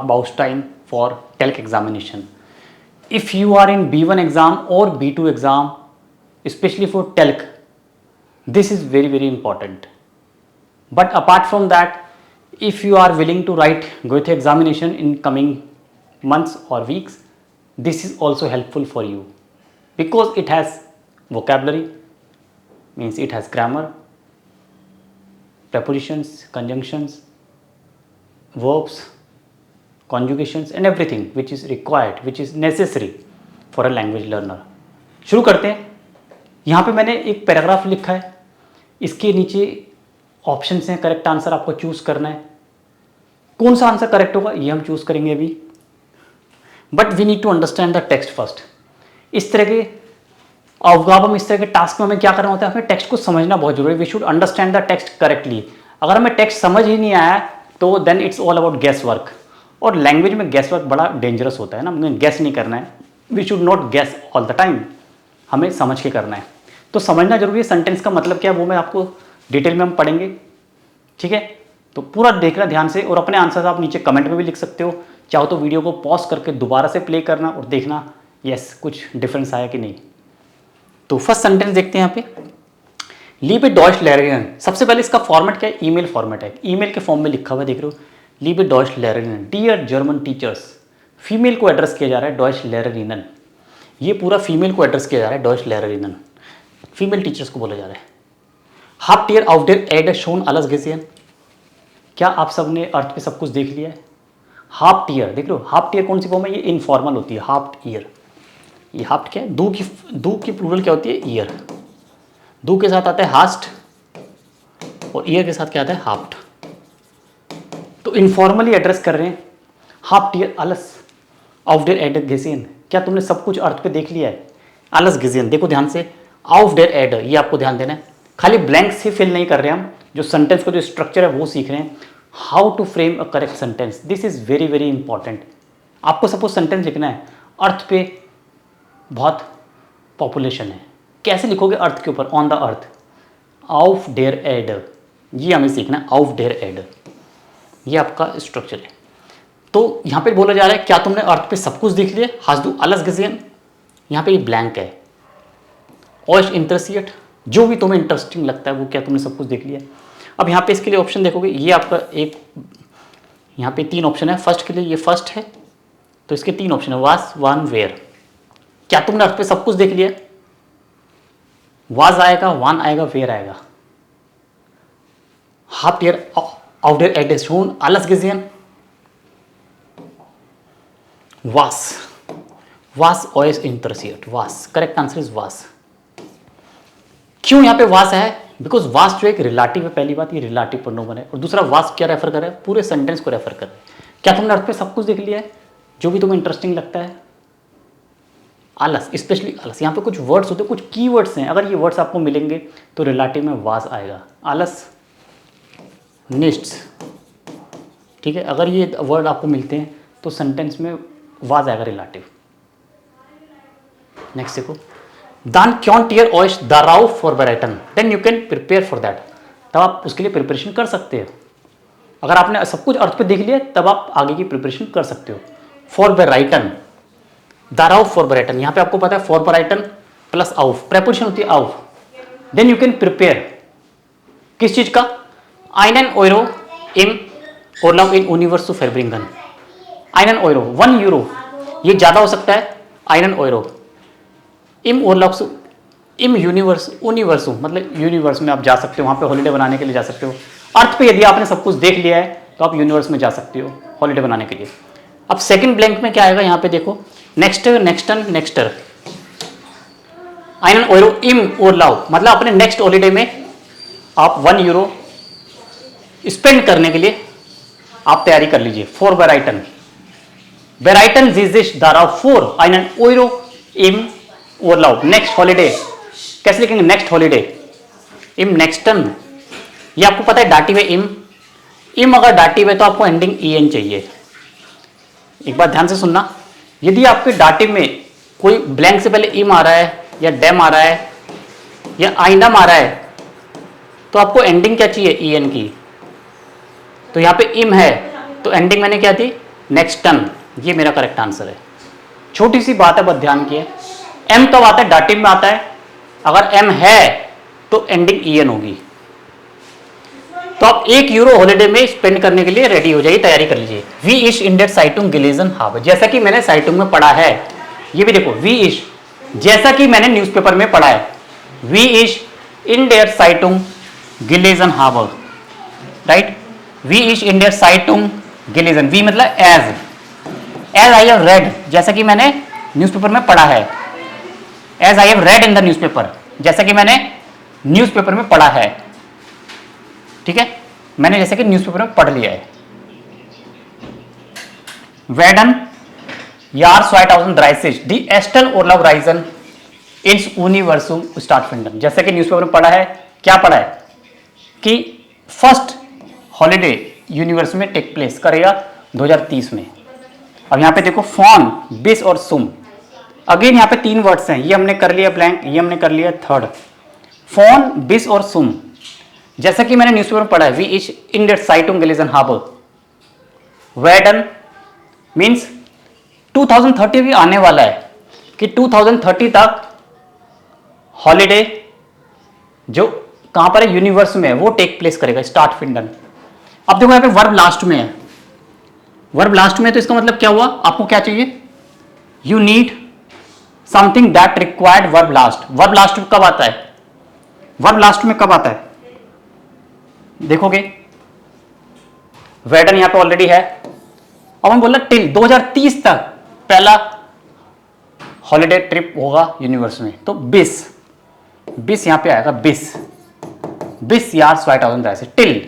about time for TELC examination. If you are in B1 exam or B2 exam, especially for TELC, this is very, very important. But apart from that, if you are willing to write GOET examination in coming months or weeks, this is also helpful for you because it has vocabulary, means it has grammar, prepositions, conjunctions, verbs, conjugations and everything which is required, which is necessary for a language learner. शुरू करते हैं. यहाँ पे मैंने एक paragraph लिखा है, इसके नीचे ऑप्शंस हैं, करेक्ट आंसर आपको चूज करना है. कौन सा आंसर करेक्ट होगा ये हम चूज करेंगे अभी, but we need to understand the text first. इस तरह के अब इस तरह के टास्क में हमें क्या करना होता है, हमें टेक्स्ट को समझना बहुत जरूरी है. We should understand the text correctly. अगर हमें टेक्स्ट समझ ही नहीं आया तो then it's all about guesswork. और लैंग्वेज में गैस वर्क बड़ा डेंजरस होता है ना, हमें गैस नहीं करना है. We should not guess all the time, हमें समझ के करना है. तो समझना जरूरी है. सेंटेंस का मतलब क्या है वो मैं आपको डिटेल में हम पढ़ेंगे, ठीक है. तो पूरा देखना ध्यान से और अपने आंसर आप नीचे कमेंट में भी लिख सकते हो. चाहो तो वीडियो को पॉज करके दोबारा से प्ले करना और देखना यस कुछ डिफरेंस आया कि नहीं. तो फर्स्ट सेंटेंस देखते हैं यहाँ पे, लीबे डॉइच लेरेन. सबसे पहले इसका फॉर्मेट क्या है, ईमेल फॉर्मेट है. ईमेल के फॉर्म में लिखा हुआ है, देख रहे हो, लीबे डॉइच लेरेन, डियर जर्मन टीचर्स. फीमेल को एड्रेस किया जा रहा है डॉइच लेरेन. ये पूरा फीमेल को एड्रेस किया जा रहा है डॉइच लेरेन, फीमेल टीचर्स को बोला जा रहा है. हाफ टीयर आउट देयर एड शोन अलस गेसियन. क्या आप सब ने अर्थ पे सब कुछ देख लिया है. हाफ टीयर देख लो, हाफ टीयर कौन सी फॉर्म है, ये इनफॉर्मल होती है. हाफ ईयर, ये हाफ क्या है, दू की प्लूरल क्या होती है, ईयर. दू के साथ आता है हास्ट और ईयर के साथ क्या आता है, हाफ्ट. तो इनफॉर्मली एड्रेस कर रहे हैं. हाफ टीयर अलस ऑफ देयर एड गेसियन. क्या तुमने सब कुछ अर्थ पे देख लिया है. अलस गेसियन देखो ध्यान से, ऑफ देयर एड ये आपको ध्यान देना है. खाली ब्लैंक से फिल नहीं कर रहे हम, जो सेंटेंस का जो स्ट्रक्चर है वो सीख रहे हैं. How to frame a correct sentence, this is very very important. आपको सपोज सेंटेंस लिखना है, अर्थ पे बहुत पॉपुलेशन है, कैसे लिखोगे अर्थ के ऊपर, on the earth. Of there ad, ये हमें सीखना है. ऑफ देयर एड ये आपका स्ट्रक्चर है. तो यहाँ पे बोला जा रहा है क्या तुमने अर्थ पे सब कुछ देख लिया. हासदू अलस गेसियन, यहाँ पे ये ब्लैंक है. ऑश इंटरेस्टिएट, जो भी तुम्हें इंटरेस्टिंग लगता है वो क्या तुमने सब कुछ देख लिया. अब यहाँ पे इसके लिए ऑप्शन देखोगे, ये आपका एक यहाँ पे 3 ऑप्शन है. फर्स्ट के लिए ये फर्स्ट है तो इसके 3 ऑप्शन है, वास, वान, वेयर. क्या तुमने अर्थ पे सब कुछ देख लिया. वाज आएगा, वान आएगा, वेयर आएगा. हाफ ईयर आउट देयर एट शोन अलस गेसियन, वास, वास ऑयस इंटरेस्टिएट, वास. करेक्ट आंसर इज वास. क्यों यहाँ पे वास है, बिकॉज वास जो एक रिलेटिव है. पहली बात ये रिलेटिव प्रोनोमन है और दूसरा वास क्या रेफर कर रहा है, पूरे सेंटेंस को रेफर कर रहा है. क्या तुमने अर्थ पे सब कुछ देख लिया है जो भी तुम्हें इंटरेस्टिंग लगता है. आलस, स्पेशली आलस. यहाँ पे कुछ वर्ड्स होते हैं, कुछ की वर्ड्स हैं, अगर ये वर्ड्स आपको मिलेंगे तो रिलेटिव में वास आएगा. आलस, निस्ट्स, ठीक है. अगर ये वर्ड आपको मिलते हैं तो सेंटेंस में वास आएगा रिलेटिव. नेक्स्ट देखो, दान क्यों टीयर ऑयश दाराउ फॉर बेराइटन, then you can prepare for that. तब आप उसके लिए प्रिपरेशन कर सकते हो. अगर आपने सब कुछ अर्थ पे देख लिया तब आप आगे की प्रिपरेशन कर सकते हो. फॉर बेराइटन, दाराउ फॉर बेराइटन, यहाँ पे आपको पता है फॉर बेराइटन प्लस आउफ, प्रेपोजिशन होती है आउफ. देन यू कैन प्रिपेयर किस चीज का, आइनन ओयरो इम ओरलाव इन यूनिवर्सु फेरब्रिंगन. आइनन ओयरो 1 यूरो, ये ज़्यादा हो सकता है. आइनन ओयरो इम ओरलाव इम यूनिवर्सु मतलब यूनिवर्स में आप जा सकते हो, वहाँ पे हॉलीडे बनाने के लिए जा सकते हो. अर्थ पे यदि आपने सब कुछ देख लिया है तो आप यूनिवर्स में जा सकते हो हॉलीडे बनाने के लिए. अब सेकंड ब्लैंक में क्या आएगा, यहाँ पे देखो, नेक्स्ट, नेक्स्टन, नेक्स्टर. आइनन ओयरो इम ओरलाव मतलब अपने नेक्स्ट हॉलीडे में आप 1 यूरो स्पेंड करने के लिए आप तैयारी कर लीजिए. फॉर बेराइटन, बेराइटन जिजिश दाराव फोर आइनन ओयरो इम ओरलाव. नेक्स्ट हॉलीडे कैसे लिखेंगे, नेक्स्ट हॉलीडे इम नेक्स्टन. ये आपको पता है डाटिव है इम. इम अगर डाटिव है तो आपको एंडिंग en चाहिए. एक बात ध्यान से सुनना, यदि आपके डाटिव में कोई ब्लैंक से पहले इम आ रहा है या डैम आ रहा है या आइंडम आ रहा है तो आपको एंडिंग क्या चाहिए, en की. तो यहाँ पे इम है तो एंडिंग मैंने क्या थी, नेक्स्टन, ये मेरा करेक्ट आंसर है। छोटी सी बात है, बस ध्यान की है। एम कब आता है? डाटिव में आता है। अगर एम है तो एंडिंग ईएन होगी। तो आप €1 हॉलिडे में स्पेंड करने के लिए रेडी हो जाइए, तैयारी कर लीजिए। वी इश इन डेट साइटुंग गिलेजन हाब, जैसा कि मैंने साइटुंग में पढ़ा है। ये भी देखो, वी इश, जैसा कि मैंने न्यूज़पेपर में पढ़ा है। वी इश इन डेट साइटुंग गिलेजन हाब, राइट। वी इश इन डेट साइटुंग गिलेजन, वी मतलब एज आई हैव रेड, जैसा कि मैंने न्यूज़पेपर में पढ़ा है। As I have read in the newspaper, जैसा कि मैंने न्यूज़पेपर में पढ़ा है। ठीक है, मैंने जैसे कि न्यूज़पेपर में पढ़ लिया है। वेडन यार 2030 दी एस्टन ओरलव राइजन इन्स यूनिवर्सुम स्टार्टफिंडन, जैसे कि न्यूज़पेपर में पढ़ा है। क्या पढ़ा है? कि फर्स्ट हॉलिडे यूनिवर्स में टेक प्लेस करेगा 2030 में। अब यहां पे देखो, फॉन, बिस और सुम, अगेन यहां पे 3 वर्ड्स हैं। ये हमने कर लिया ब्लैंक, ये हमने कर लिया थर्ड। फॉन, बिस और सुम, जैसा कि मैंने न्यूज़पेपर में पढ़ा है। वी इश इन डेट साइटुंग गिलेजन हार्बर, वेडन मीन्स 2030 भी आने वाला है, कि 2030 तक हॉलिडे जो कहां पर है? यूनिवर्स में, वो टेक प्लेस करेगा, स्टार्ट फिंडन। अब देखो यहां पे वर्ब लास्ट में है। वर्ब लास्ट में, तो इसका मतलब क्या हुआ? आपको क्या चाहिए? You need something that required verb last. Verb last कब आता है? वर्ब लास्ट में कब आता है? देखोगे, वेडन यहां पे ऑलरेडी है। अब हम बोला टिल 2030 तक पहला हॉलिडे ट्रिप होगा यूनिवर्स में, तो बिस यहां पे आएगा। बिस यार 2030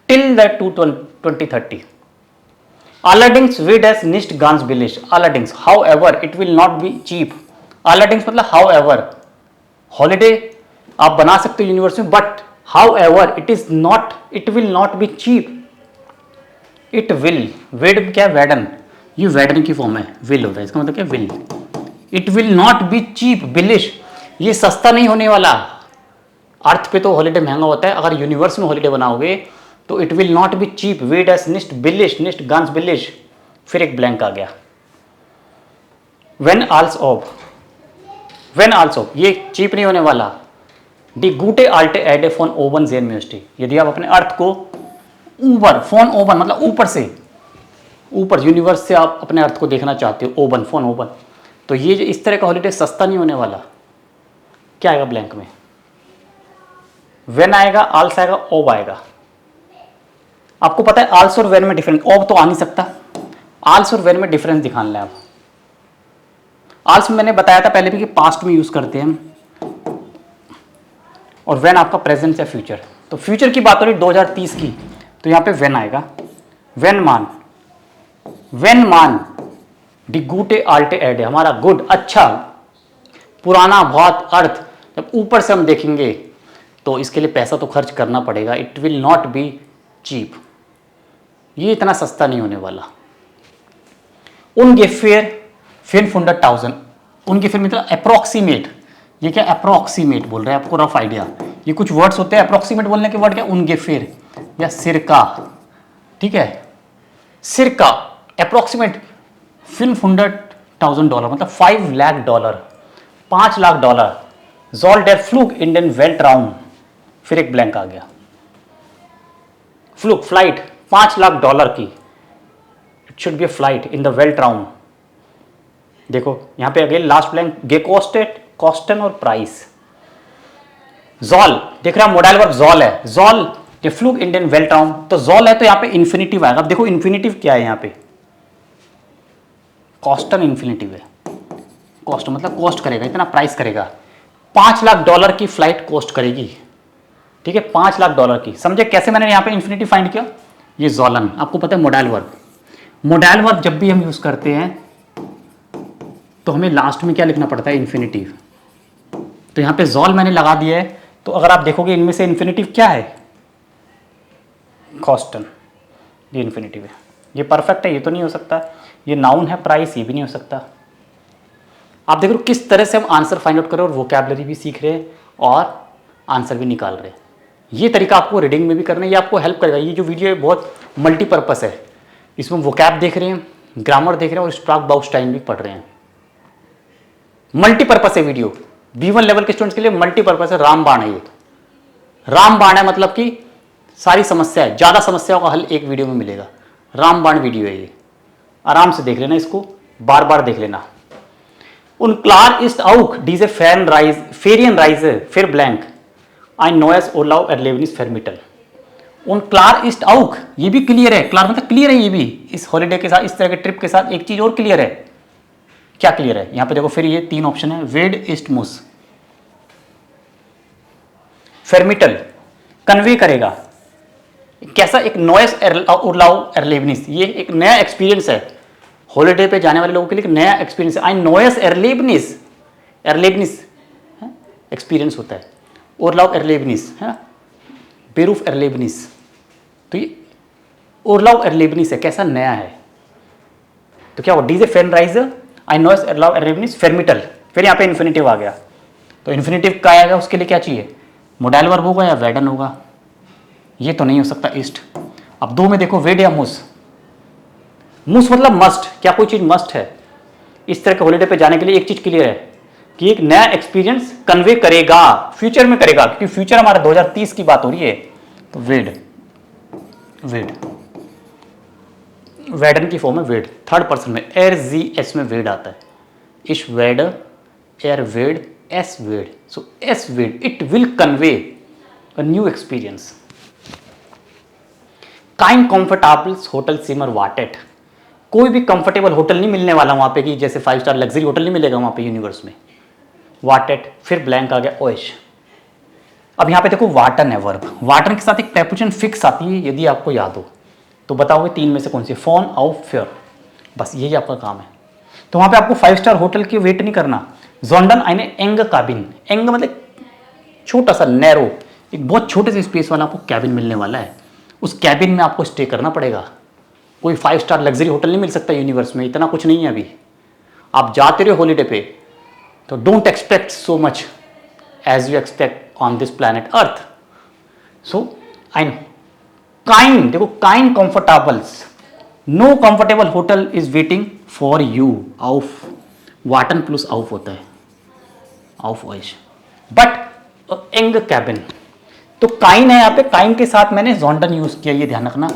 till the 2030। Allerdings wird es nicht ganz billig. Allerdings, however, it will not be cheap. Allerdings मतलब however, हॉलिडे आप बना सकते हो यूनिवर्स में, but however it will not be cheap. It will, विड क्या? वेडन, ये वेडन की फॉर्म है, विल होता है, इसका मतलब क्या? Will. It will not be cheap, बिलिश, ये सस्ता नहीं होने वाला। अर्थ पे तो हॉलिडे महंगा होता है, अगर यूनिवर्स में हॉलिडे बनाओगे तो it will not be cheap. वेट एस निस्ट बिलिश, निस्ट गांस बिलिश, फिर एक ब्लैंक आ गया। वेन आल्सो, ये चीप नहीं होने वाला। डी गुटे आल्टे एडे फोन ओवन जेन म्यूस्टी, यदि आप अपने अर्थ को ऊपर, फोन ओवन मतलब ऊपर से, ऊपर यूनिवर्स से आप अपने अर्थ को देखना चाहते हो, ओवन, फोन ओवन, तो ये जो इस तरह का हॉलिडे सस्ता नहीं होने वाला। क्या आएगा ब्लैंक में? वेन आएगा, आल्स आएगा, ओब आएगा। आपको पता है आल्स और वेन में डिफरेंस, ओब तो आ नहीं सकता। आल्स और वेन में डिफरेंस दिखाना है आप। आल्स में मैंने बताया था पहले भी कि पास्ट में यूज करते हैं हम, और वेन आपका प्रेजेंट या फ्यूचर। तो फ्यूचर की बात हो रही 2030 की, तो यहां पे वेन आएगा। वेन मान डी गुटे आल्टे एड, हमारा गुड, अच्छा, पुराना, बहुत अर्थ, जब ऊपर से हम देखेंगे तो इसके लिए पैसा तो खर्च करना पड़ेगा। It will not be cheap, ये इतना सस्ता नहीं होने वाला। उनगेफेयर 500,000, उनगेफेयर मतलब अप्रोक्सीमेट, ये क्या? अप्रोक्सीमेट बोल रहे हैं आपको, रफ आइडिया। ये कुछ वर्ड्स होते हैं अप्रोक्सीमेट बोलने के वर्ड, क्या? उनगेफेयर या सिरका, ठीक है, सिरका, अप्रोक्सीमेट $500,000 मतलब $5 lakh, $5 lakh. जॉल der fluke Indian belt round, फिर एक ब्लैंक आ गया। फ्लूक फ्लाइट $5 लाख की, it should be a flight in the belt round. देखो यहां पे अगेन लास्ट ब्लैंक, गे कॉस्टेड, कॉस्टन और प्राइस। जॉल, देख रहा मोडाइल वर्ब जॉल है, जॉल दे फ्लूक इंडियन वेल्ट राउंड, तो जॉल है तो यहां पे इन्फिनिटिव आएगा। अब देखो इन्फिनिटिव क्या है यहां पे? कॉस्टन इन्फिनिटिव है। कॉस्ट मतलब कॉस्ट करेगा, इतना प्राइस करेगा। $5 लाख की फ्लाइट कॉस्ट करेगी, ठीक है, $5 लाख की। समझे कैसे मैंने यहां पे इन्फिनिटिव फाइंड किया? ये जॉलन, आपको पता है मोडाइल वर्ब। मोडाइल वर्ब जब भी हम यूज करते हैं तो हमें लास्ट में क्या लिखना पड़ता है? इन्फिनिटिव। तो यहां पे जॉल मैंने लगा दिया है, तो अगर आप देखोगे इनमें से इन्फिनिटिव क्या है? कॉस्टन, ये इन्फिनिटिव है। ये परफेक्ट है, ये तो नहीं हो सकता। ये नाउन है, प्राइस, ये भी नहीं हो सकता। आप देख रहे हो किस तरह से हम आंसर फाइंड आउट कर रहे हैं, और वोकैबुलरी भी सीख रहे हैं और आंसर भी निकाल रहे हैं। ये तरीका आपको रीडिंग में भी करना है, ये आपको हेल्प करेगा। ये जो वीडियो है बहुत मल्टीपर्पस है, इसमें वोकैब देख रहे हैं, ग्रामर देख रहे हैं और स्प्राक बाउस्टाइन भी पढ़ रहे हैं। मल्टीपर्पज है वीडियो, B1 लेवल के स्टूडेंट्स के लिए मल्टीपर्पज है, रामबाण है ये। रामबाण है मतलब कि सारी समस्या है, ज्यादा समस्याओं का हल एक वीडियो में मिलेगा। रामबाण वीडियो है ये, आराम से देख लेना, इसको बार बार देख लेना। उन क्लार इस्ट आउक डीजे फैन राइज फेरियन राइज फिर ब्लैंक आई नोएस ओलाव एरलेवनिस फेरमिटल। उन क्लार इस्ट आउक, ये भी क्लियर है, क्लार मतलब क्लियर है ये भी। इस हॉलीडे के साथ, इस तरह के ट्रिप के साथ एक चीज और क्लियर है। क्या क्लियर है? यहां पे देखो, फिर ये 3 ऑप्शन है, वेड ईस्ट मूस, फेरमिटल कन्वे करेगा कैसा, एक नोएस ओलाव एरलेवनिस, ये एक नया एक्सपीरियंस है हॉलीडे पे जाने वाले लोगों के लिए, एक नया एक्सपीरियंस है। आई नोएस एरलेवनिस, एरलेवनिस एक्सपीरियंस होता है, ओरलाव एरलेवनिस है, बेरूफ एरलेवनिस, तो ये ओरलाव एरलेवनिस है, कैसा नया है। तो क्या हुआ, डीजे फैन राइज आई नोएस ओरलाव एरलेवनिस फेरमिटल, फिर यहाँ पे इन्फिनेटिव आ गया। तो इन्फिनेटिव क्या आएगा, उसके लिए क्या चाहिए, मोडाइल वर्ब होगा या वेडन होगा, ये तो नहीं हो सकता ईस्ट। अब 2 में देखो, वेड या मूस। मूस मतलब मस्ट, क्या कोई चीज मस्ट है। इस तरह के हॉलीडे पे जाने के लिए एक चीज क्लियर है कि एक नया एक्सपीरियंस कन्वे करेगा, फ्यूचर में करेगा, क्योंकि फ्यूचर हमारा 2030 की बात हो रही है। तो वेड, वेड वेडन की फॉर्म है वेड, थर्ड पर्सन में, एर जी एस में वेड आता है। इश वेड, एर वेड, एस वेड, सो एस वेड, it will convey a new experience. काइंड कंफर्टेबल्स होटल सिमर वाटेट, कोई भी कंफर्टेबल होटल नहीं मिलने वाला वहां पे कि जैसे 5 स्टार लग्जरी होटल नहीं मिलेगा वहां पे यूनिवर्स में। वाटेट, फिर ब्लैंक आ गया ओएश। अब यहां पे देखो, वाटन है वर्ब, वाटन के साथ एक प्रेपोजिशन फिक्स आती है, यदि आपको याद हो तो बताओगे 3 में से कौन सी, फोन आउट फेयर, बस यही आपका काम है। तो वहां पे आपको 5 स्टार होटल की वेट नहीं करना। जोंडन आइने एंग काबिन, एंग मतलब छोटा सा नैरो, एक बहुत छोटे से स्पेस वाला आपको कैबिन मिलने वाला है, उस कैबिन में आपको स्टे करना पड़ेगा। कोई 5 स्टार लग्जरी होटल नहीं मिल सकता यूनिवर्स में, इतना कुछ नहीं है अभी। आप जाते रहे हॉलीडे पे, तो don't expect so much as you expect on this planet earth. So I काइंड, देखो काइंड कंफर्टेबल्स, no comfortable hotel is waiting for you, आउफ, वाटन प्लस आउफ होता है, आउफ ऑइश, बट एंग कैबिन। तो काइन है यहाँ पे, काइन के साथ मैंने जोंडन यूज किया, ये ध्यान रखना।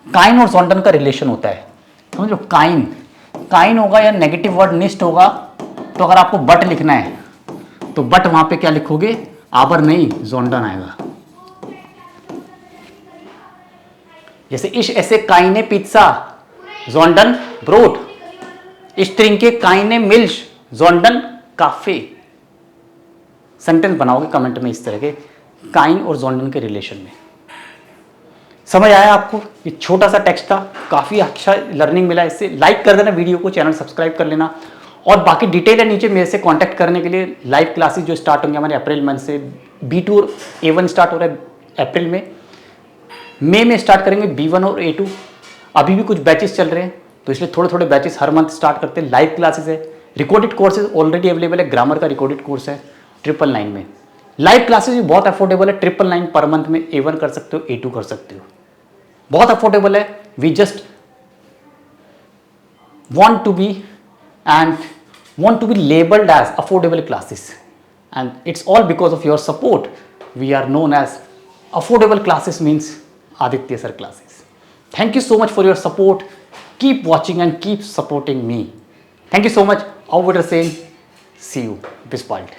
काइन और जोंडन का रिलेशन होता है, समझ लो। काइन, काइन होगा या नेगेटिव वर्ड निस्ट होगा, तो अगर आपको बट लिखना है तो बट वहां पे क्या लिखोगे, आबर नहीं, जोंडन आएगा। जैसे इश ऐसे काइने पिज्जा, जोंडन ब्रोड, इस तरीके काइने मिल्श, जोंडन काफे। सेंटेंस बनाओगे कमेंट में इस तरह के, काइन और जोंडन के रिलेशन में। समझ आया आपको? ये छोटा सा टेक्स्ट था, काफी अच्छा लर्निंग मिला इससे। लाइक कर देना वीडियो को, चैनल सब्सक्राइब कर लेना, और बाकी डिटेल है नीचे मेरे से कांटेक्ट करने के लिए। लाइव क्लासेस जो स्टार्ट होंगे हमारे अप्रैल मंथ से, B2 और A1 स्टार्ट हो रहा है अप्रैल में, मई में स्टार्ट करेंगे B1 और A2। अभी भी कुछ बैचेस चल रहे हैं, तो इसलिए थोड़े थोड़े बैचेस हर मंथ स्टार्ट करते हैं। लाइव क्लासेस है, रिकॉर्डेड कोर्सेज ऑलरेडी अवेलेबल है, ग्रामर का रिकॉर्डेड कोर्स है 999 में। लाइव क्लासेस भी बहुत अफोर्डेबल है, 999 पर मंथ में A1 कर सकते हो, A2 कर सकते हो, बहुत अफोर्डेबल है। We just want to be labeled as affordable classes, and it's all because of your support. We are known as affordable classes, means Aditya sir classes. Thank you so much for your support. Keep watching and keep supporting me. Thank you so much. Auf Wiedersehen. See you. Bis bald.